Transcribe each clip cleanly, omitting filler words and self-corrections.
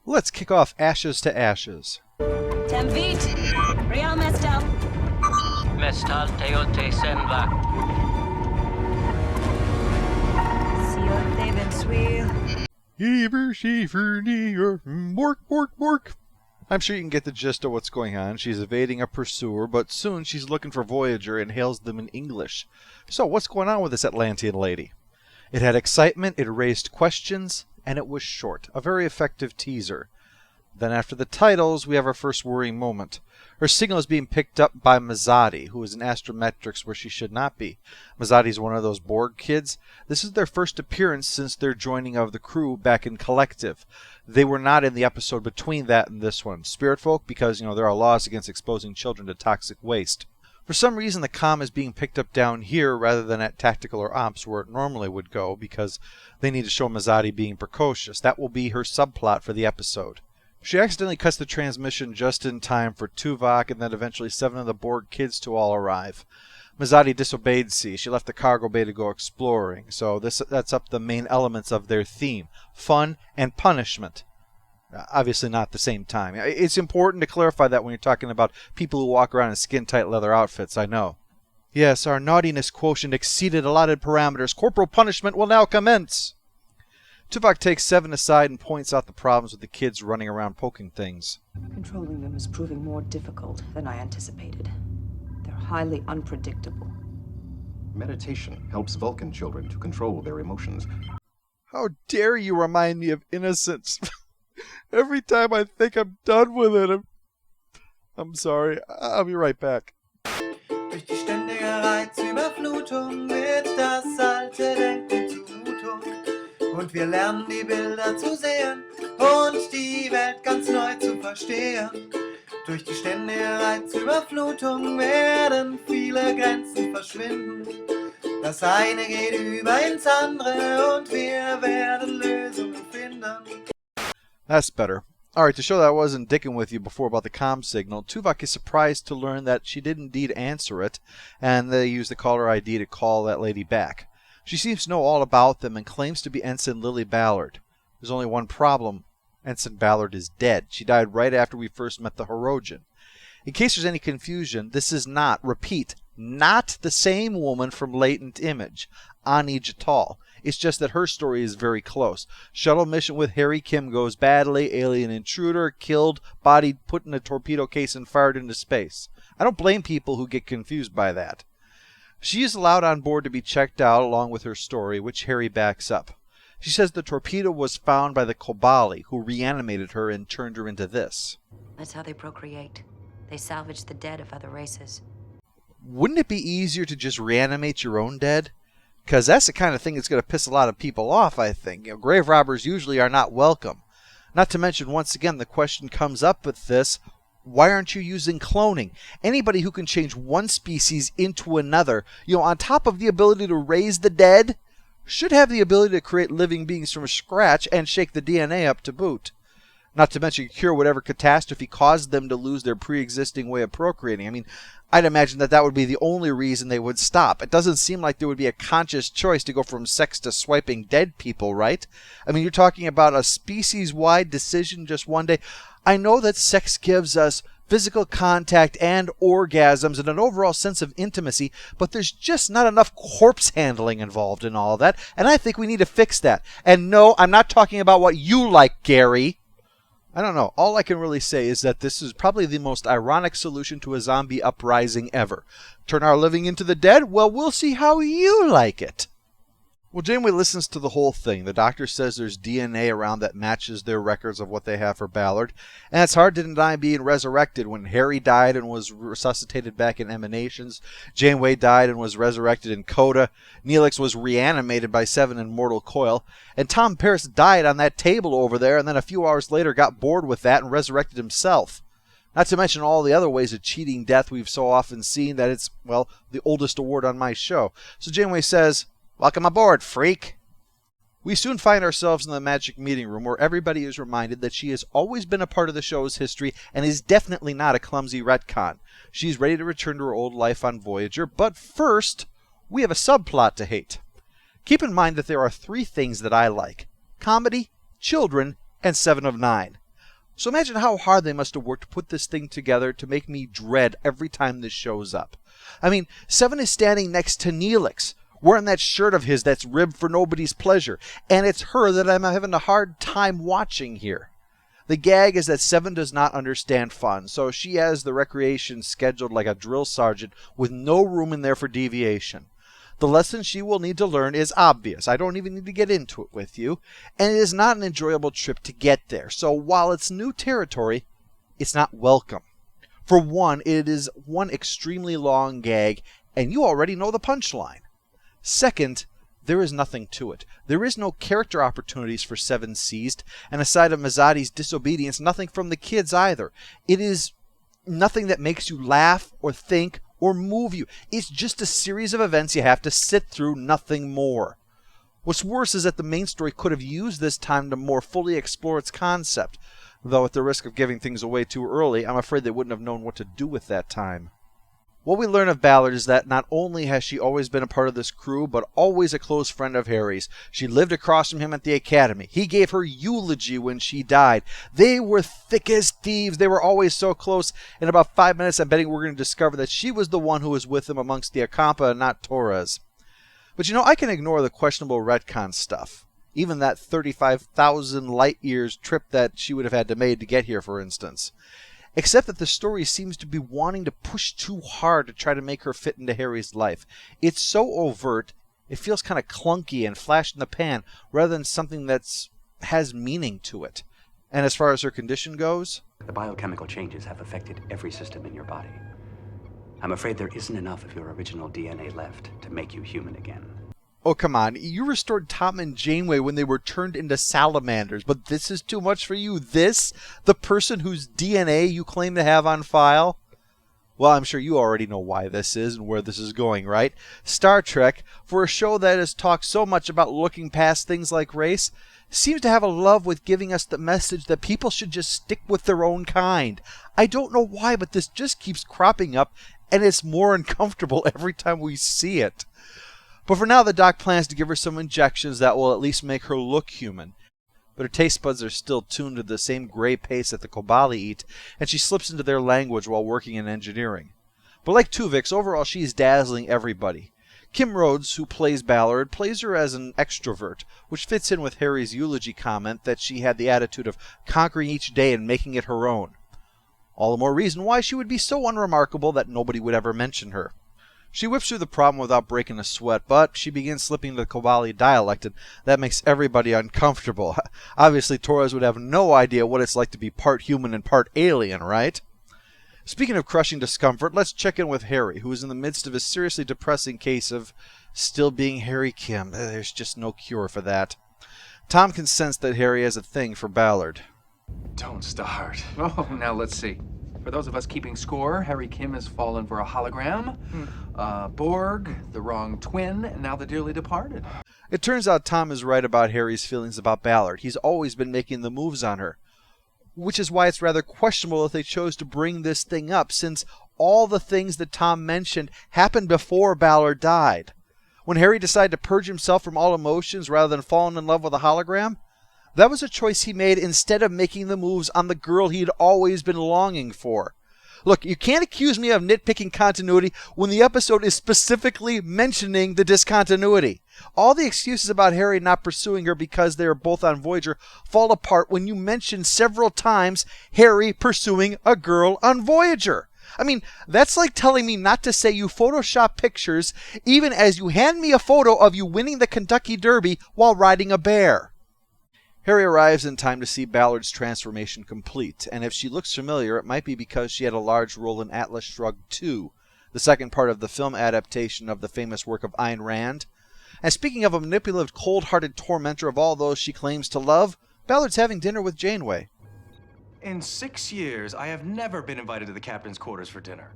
Let's kick off Ashes to Ashes. Temvit, Real Mestel. Mestal Teote Senva. Siote Bensuil. Ever Schiefer Near Bork Bork Bork. I'm sure you can get the gist of what's going on. She's evading a pursuer, but soon she's looking for Voyager and hails them in English. So what's going on with this Atlantean lady? It had excitement, it raised questions, and it was short. A very effective teaser. Then after the titles, we have our first worrying moment. Her signal is being picked up by Mazzotti, who is in astrometrics where she should not be. Mazzotti is one of those Borg kids. This is their first appearance since their joining of the crew back in Collective. They were not in the episode between that and this one. Spirit folk, because, there are laws against exposing children to toxic waste. For some reason, the comm is being picked up down here rather than at Tactical or Ops where it normally would go, because they need to show Mazzotti being precocious. That will be her subplot for the episode. She accidentally cuts the transmission just in time for Tuvok and then eventually 7 of the Borg kids to all arrive. Mazzotti disobeyed C. She left the cargo bay to go exploring, so that's up the main elements of their theme. Fun and punishment. Obviously not at the same time. It's important to clarify that when you're talking about people who walk around in skin-tight leather outfits, I know. Yes, our naughtiness quotient exceeded allotted parameters. Corporal punishment will now commence. Tuvok takes 7 aside and points out the problems with the kids running around poking things. Controlling them is proving more difficult than I anticipated. They're highly unpredictable. Meditation helps Vulcan children to control their emotions. How dare you remind me of innocence? Every time I think I'm done with it, I'm sorry. I'll be right back. Durch die ständige Reizüberflutung wird das alte Denken Zumutung. Und wir lernen die Bilder zu sehen und die Welt ganz neu zu verstehen. Durch die ständige Reizüberflutung werden viele Grenzen verschwinden. Das eine geht über ins andere und wir werden Lösungen finden. That's better. Alright, to show that I wasn't dicking with you before about the comm signal, Tuvok is surprised to learn that she did indeed answer it, and they use the caller ID to call that lady back. She seems to know all about them and claims to be Ensign Lily Ballard. There's only one problem. Ensign Ballard is dead. She died right after we first met the Hirogen. In case there's any confusion, this is not, repeat, not the same woman from Latent Image, Ani Jatal. It's just that her story is very close. Shuttle mission with Harry Kim goes badly, alien intruder, killed, body put in a torpedo case and fired into space. I don't blame people who get confused by that. She is allowed on board to be checked out along with her story, which Harry backs up. She says the torpedo was found by the Kobali, who reanimated her and turned her into this. That's how they procreate. They salvage the dead of other races. Wouldn't it be easier to just reanimate your own dead? Because that's the kind of thing that's going to piss a lot of people off, I think. Grave robbers usually are not welcome. Not to mention, once again, the question comes up with this, why aren't you using cloning? Anybody who can change one species into another, on top of the ability to raise the dead, should have the ability to create living beings from scratch and shake the DNA up to boot. Not to mention cure whatever catastrophe caused them to lose their pre-existing way of procreating. I'd imagine that would be the only reason they would stop. It doesn't seem like there would be a conscious choice to go from sex to swiping dead people, right? You're talking about a species-wide decision just one day. I know that sex gives us physical contact and orgasms and an overall sense of intimacy, but there's just not enough corpse handling involved in all of that, and I think we need to fix that. And no, I'm not talking about what you like, Gary. I don't know. All I can really say is that this is probably the most ironic solution to a zombie uprising ever. Turn our living into the dead? Well, we'll see how you like it. Well, Janeway listens to the whole thing. The doctor says there's DNA around that matches their records of what they have for Ballard. And it's hard to deny being resurrected. When Harry died and was resuscitated back in Emanations, Janeway died and was resurrected in Coda, Neelix was reanimated by Seven in Mortal Coil, and Tom Paris died on that table over there and then a few hours later got bored with that and resurrected himself. Not to mention all the other ways of cheating death we've so often seen that it's, the oldest award on my show. So Janeway says, "Welcome aboard, freak." We soon find ourselves in the magic meeting room where everybody is reminded that she has always been a part of the show's history and is definitely not a clumsy retcon. She's ready to return to her old life on Voyager, but first, we have a subplot to hate. Keep in mind that there are 3 things that I like: comedy, children, and 7 of 9. So imagine how hard they must have worked to put this thing together to make me dread every time this shows up. I mean, Seven is standing next to Neelix, wearing that shirt of his that's ribbed for nobody's pleasure, and it's her that I'm having a hard time watching here. The gag is that Seven does not understand fun, so she has the recreation scheduled like a drill sergeant with no room in there for deviation. The lesson she will need to learn is obvious. I don't even need to get into it with you. And it is not an enjoyable trip to get there. So while it's new territory, it's not welcome. For one, it is one extremely long gag, and you already know the punchline. Second, there is nothing to it. There is no character opportunities for Seven seized, and aside of Mazati's disobedience, nothing from the kids either. It is nothing that makes you laugh or think or move you. It's just a series of events you have to sit through, nothing more. What's worse is that the main story could have used this time to more fully explore its concept, though at the risk of giving things away too early, I'm afraid they wouldn't have known what to do with that time. What we learn of Ballard is that not only has she always been a part of this crew, but always a close friend of Harry's. She lived across from him at the academy. He gave her eulogy when she died. They were thick as thieves. They were always so close. In about 5 minutes, I'm betting we're going to discover that she was the one who was with him amongst the Acampa and not Torres. But I can ignore the questionable retcon stuff. Even that 35,000 light years trip that she would have had to make to get here, for instance. Except that the story seems to be wanting to push too hard to try to make her fit into Harry's life. It's so overt, it feels kind of clunky and flash in the pan, rather than something that has meaning to it. And as far as her condition goes, the biochemical changes have affected every system in your body. I'm afraid there isn't enough of your original DNA left to make you human again. oh, come on. You restored Tom and Janeway when they were turned into salamanders, but this is too much for you? This? The person whose DNA you claim to have on file? Well, I'm sure you already know why this is and where this is going, right? Star Trek, for a show that has talked so much about looking past things like race, seems to have a love with giving us the message that people should just stick with their own kind. I don't know why, but this just keeps cropping up, and it's more uncomfortable every time we see it. But for now, the doc plans to give her some injections that will at least make her look human. But her taste buds are still tuned to the same gray paste that the Kobali eat, and she slips into their language while working in engineering. But like Tuvix, overall she's dazzling everybody. Kim Rhodes, who plays Ballard, plays her as an extrovert, which fits in with Harry's eulogy comment that she had the attitude of conquering each day and making it her own. All the more reason why she would be so unremarkable that nobody would ever mention her. She whips through the problem without breaking a sweat, but she begins slipping into the Kobali dialect, and that makes everybody uncomfortable. Obviously, Torres would have no idea what it's like to be part human and part alien, right? Speaking of crushing discomfort, let's check in with Harry, who is in the midst of a seriously depressing case of still being Harry Kim. There's just no cure for that. Tom can sense that Harry has a thing for Ballard. Don't start. Oh, now let's see. For those of us keeping score, Harry Kim has fallen for a hologram, Borg, the wrong twin, and now the dearly departed. It turns out Tom is right about Harry's feelings about Ballard. He's always been making the moves on her. Which is why it's rather questionable that they chose to bring this thing up, since all the things that Tom mentioned happened before Ballard died. When Harry decided to purge himself from all emotions rather than falling in love with a hologram, that was a choice he made instead of making the moves on the girl he'd always been longing for. Look, you can't accuse me of nitpicking continuity when the episode is specifically mentioning the discontinuity. All the excuses about Harry not pursuing her because they are both on Voyager fall apart when you mention several times Harry pursuing a girl on Voyager. I mean, that's like telling me not to say you Photoshop pictures even as you hand me a photo of you winning the Kentucky Derby while riding a bear. Harry arrives in time to see Ballard's transformation complete, and if she looks familiar, it might be because she had a large role in Atlas Shrugged 2, the second part of the film adaptation of the famous work of Ayn Rand. And speaking of a manipulative, cold-hearted tormentor of all those she claims to love, Ballard's having dinner with Janeway. In 6 years, I have never been invited to the captain's quarters for dinner.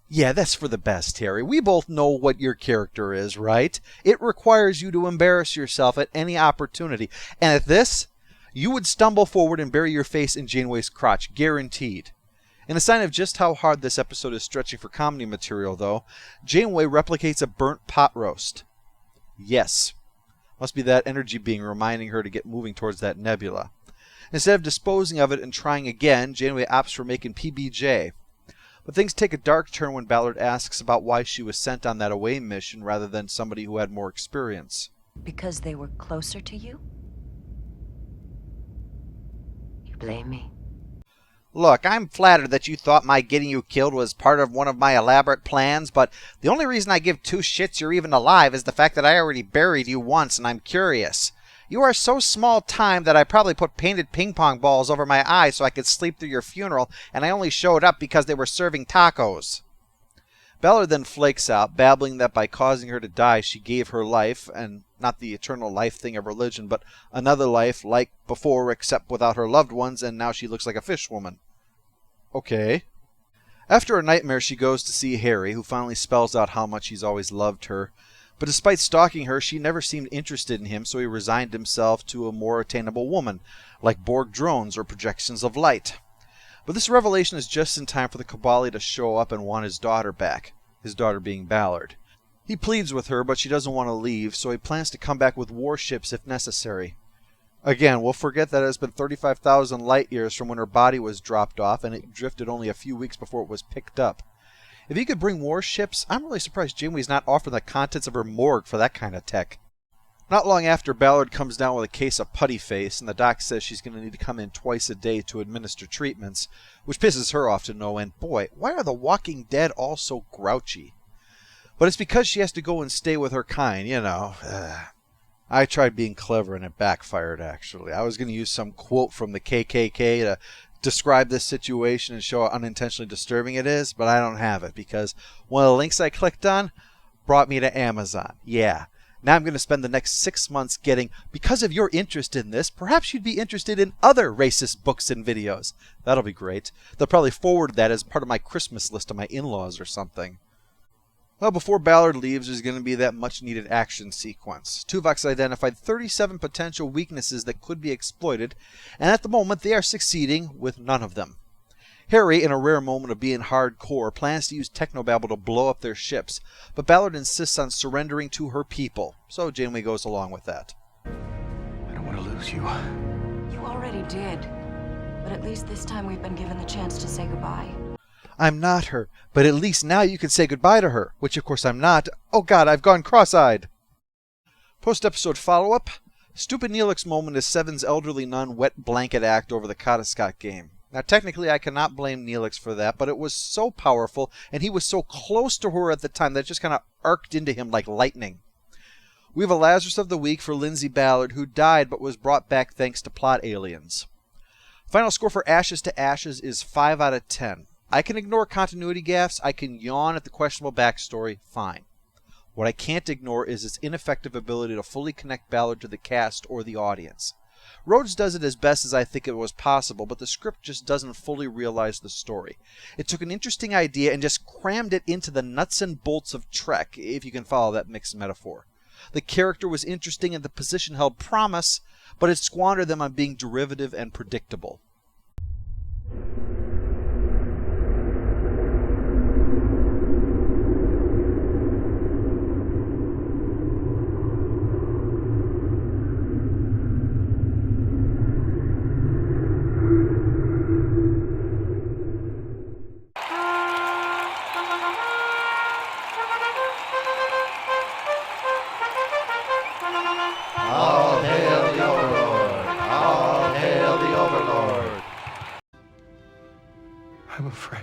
Yeah, that's for the best, Harry. We both know what your character is, right? It requires you to embarrass yourself at any opportunity. And at this, you would stumble forward and bury your face in Janeway's crotch, guaranteed. In a sign of just how hard this episode is stretching for comedy material, though, Janeway replicates a burnt pot roast. Yes. Must be that energy being reminding her to get moving towards that nebula. Instead of disposing of it and trying again, Janeway opts for making PBJ. But things take a dark turn when Ballard asks about why she was sent on that away mission rather than somebody who had more experience. Because they were closer to you? You blame me? Look, I'm flattered that you thought my getting you killed was part of one of my elaborate plans, but the only reason I give two shits you're even alive is the fact that I already buried you once and I'm curious. You are so small time that I probably put painted ping pong balls over my eyes so I could sleep through your funeral, and I only showed up because they were serving tacos. Ballard then flakes out, babbling that by causing her to die she gave her life, and not the eternal life thing of religion, but another life like before except without her loved ones, and now she looks like a fish woman. Okay. After a nightmare, she goes to see Harry, who finally spells out how much he's always loved her. But despite stalking her, she never seemed interested in him, so he resigned himself to a more attainable woman, like Borg drones or projections of light. But this revelation is just in time for the Cabali to show up and want his daughter back, his daughter being Ballard. He pleads with her, but she doesn't want to leave, so he plans to come back with warships if necessary. Again, we'll forget that it has been 35,000 light years from when her body was dropped off, and it drifted only a few weeks before it was picked up. If he could bring warships, I'm really surprised Janeway's not offering the contents of her morgue for that kind of tech. Not long after, Ballard comes down with a case of putty face, and the doc says she's going to need to come in twice a day to administer treatments, which pisses her off to no end. Boy, why are the Walking Dead all so grouchy? But it's because she has to go and stay with her kind, you know. I tried being clever and it backfired, actually. I was going to use some quote from the KKK to describe this situation and show how unintentionally disturbing it is, but I don't have it because one of the links I clicked on brought me to Amazon. Yeah. Now I'm going to spend the next 6 months getting, because of your interest in this, perhaps you'd be interested in other racist books and videos. That'll be great. They'll probably forward that as part of my Christmas list to my in-laws or something. Well, before Ballard leaves, there's going to be that much-needed action sequence. Tuvok's identified 37 potential weaknesses that could be exploited, and at the moment they are succeeding with none of them. Harry, in a rare moment of being hardcore, plans to use technobabble to blow up their ships, but Ballard insists on surrendering to her people, so Janeway goes along with that. I don't want to lose you. You already did. But at least this time we've been given the chance to say goodbye. I'm not her, but at least now you can say goodbye to her, which of course I'm not. Oh god, I've gone cross-eyed. Post-episode follow-up. Stupid Neelix's moment is Seven's elderly nun wet blanket act over the Cottascot game. Now technically I cannot blame Neelix for that, but it was so powerful, and he was so close to her at the time that it just kind of arced into him like lightning. We have a Lazarus of the Week for Lindsay Ballard, who died but was brought back thanks to plot aliens. Final score for Ashes to Ashes is 5 out of 10. I can ignore continuity gaffes, I can yawn at the questionable backstory, fine. What I can't ignore is its ineffective ability to fully connect Ballard to the cast or the audience. Rhodes does it as best as I think it was possible, but the script just doesn't fully realize the story. It took an interesting idea and just crammed it into the nuts and bolts of Trek, if you can follow that mixed metaphor. The character was interesting and the position held promise, but it squandered them on being derivative and predictable. All hail the Overlord! All hail the Overlord! I'm afraid.